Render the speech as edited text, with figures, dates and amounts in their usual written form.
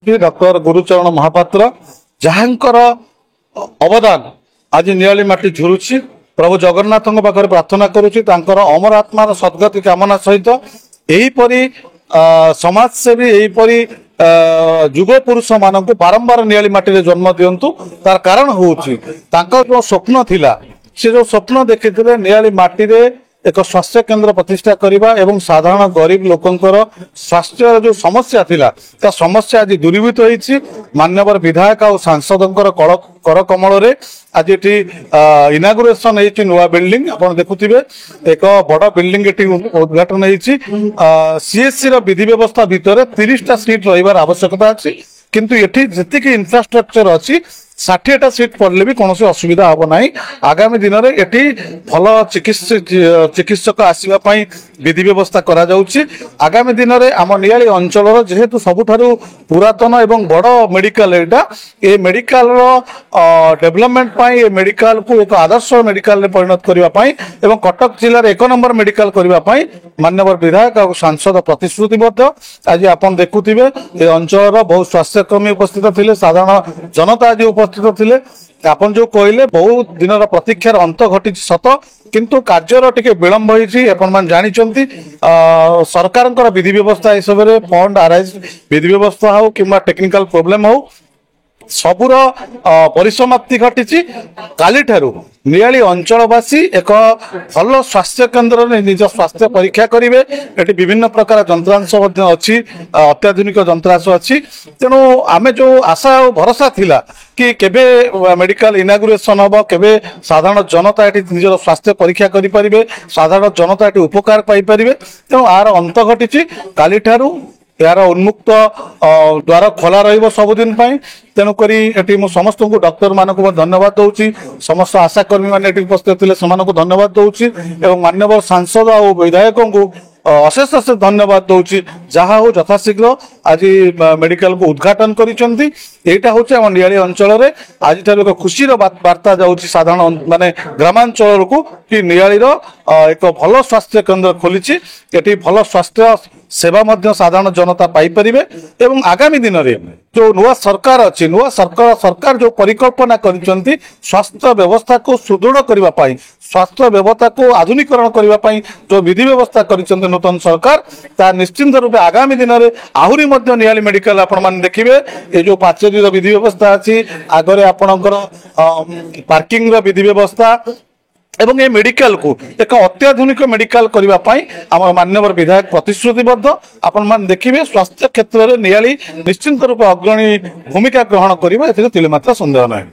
MP doctor Gurucharan Mahapatra जहाँकर अवदान आज नियाली माटी झुरुची प्रभु जगन्नाथ पाखे प्रार्थना करुच्ची अमर आत्मार सद्गति कामना सहित यहीपरी समाजसेवी यहीपरी युग पुरुष मान बारंबार नियाली माटी जन्म दिंतु तार कारण हूँ जो स्वप्न थिला से जो स्वप्न देखी नियाली माटी एक स्वास्थ्य केंद्र प्रतिष्ठा करने एवं साधारण गरीब लोकंकर स्वास्थ्य जो समस्या थिला ता समस्या आज दूरीभूत होती मान्यवर विधायक और सांसदों कर कमल आज ये इनागुरेसन होती नुआ बिल्डिंग आप देखुए एक बड़ बिल्डिंग ये उद्घाटन होती सीएससी विधि व्यवस्था भितर 30टा सीट रही आवश्यकता अच्छी किंतु ये जी इंफ्रास्ट्रक्चर अच्छी 60टा सीट पड़े भी कौन असुविधा हम ना आगामी दिन में ये भल चिकित्सक आसवाई विधि व्यवस्था करा आगामी दिन में आम नियाली अंचल जेहेतु सबुठारु पुरातन एवं बड़ मेडिकल एटा ये मेडिकल डेवलपमेंट ये मेडिकल को एक आदर्श मेडिकल परिणत करने एवं कटक जिले में 1 नंबर मेडिकल करने मान्यवर विधायक और सांसद प्रतिश्रुतिबद्ध आज आप देखुवे ये अंचल बहुत स्वास्थ्यकर्मी उपस्थित थे साधारण जनता आज उपस्थित थे आपन जो कहले बहुत दिन प्रतीक्षार अंत घटी सत किंतु कार्यर टिके विलंब होती जानी सरकार विधि व्यवस्था ये सब फंड आरआईज विधि व्यवस्था हो कि टेक्निकल प्रोब्लेम हो सबुर परिसमाप्ति घटी काली ठारू नियाली अंचलवासी एक भल स्वास्थ्य केन्द्र में निज स्वास्थ्य परीक्षा करेंगे ये विभिन्न प्रकार जंत्रांश अच्छी अत्याधुनिक जंत्रांश अच्छी तेणु आमे जो आशा और भरोसा थिला कि केबे मेडिकल इनागुरेसन हम केबे साधारण जनता ये निजर स्वास्थ्य परीक्षा करें साधारण जनता ये उपकार पाइपर तेणु आर अंत घटी काली ठारू यार उन्मुक्त द्वार खोला रबुदिन तेणुक समस्त को डॉक्टर मान धन्यवाद दूसरी समस्त आशाकर्मी मैंने उपस्थित थे धन्यवाद दूसरी मान्यवर सांसद और विधायक को अशेष अशेष धन्यवाद दूसरी जहा हो यथाशीघ्र आज मेडिकल को उद्घाटन करा हूँ आम नियाली अंचल में आज एक खुशीर वार्ता जाऊँगी साधारण माने ग्रामांचल को कि नियाली एक भल स्वास्थ्य केन्द्र खोली ये भल स्वास्थ्य सेवा मध्य साधारण जनता पाइपर एवं आगामी दिन में जो नुआ सरकार अच्छी नुआ सरकार जो परिकल्पना कर स्वास्थ्य व्यवस्था को सुदृढ़ करने स्वास्थ्य व्यवस्था को आधुनिकरण करने जो विधि व्यवस्था कर नूतन सरकार ता निश्चिंत रूप आगामी दिन में आहरी नियाली मेडिकल आपण देखिए ये जो पाचेरी विधि व्यवस्था अच्छी आगे आपणकर पार्किंग विधि व्यवस्था एवं ये मेडिकल को एक अत्याधुनिक मेडिकल करने आम मान्यवर विधायक प्रतिश्रुतिबद्ध आपण देखिए स्वास्थ्य क्षेत्र में नियाली निश्चिंत रूप अग्रणी भूमिका ग्रहण करेंगे तिलेमात्र संदेह ना।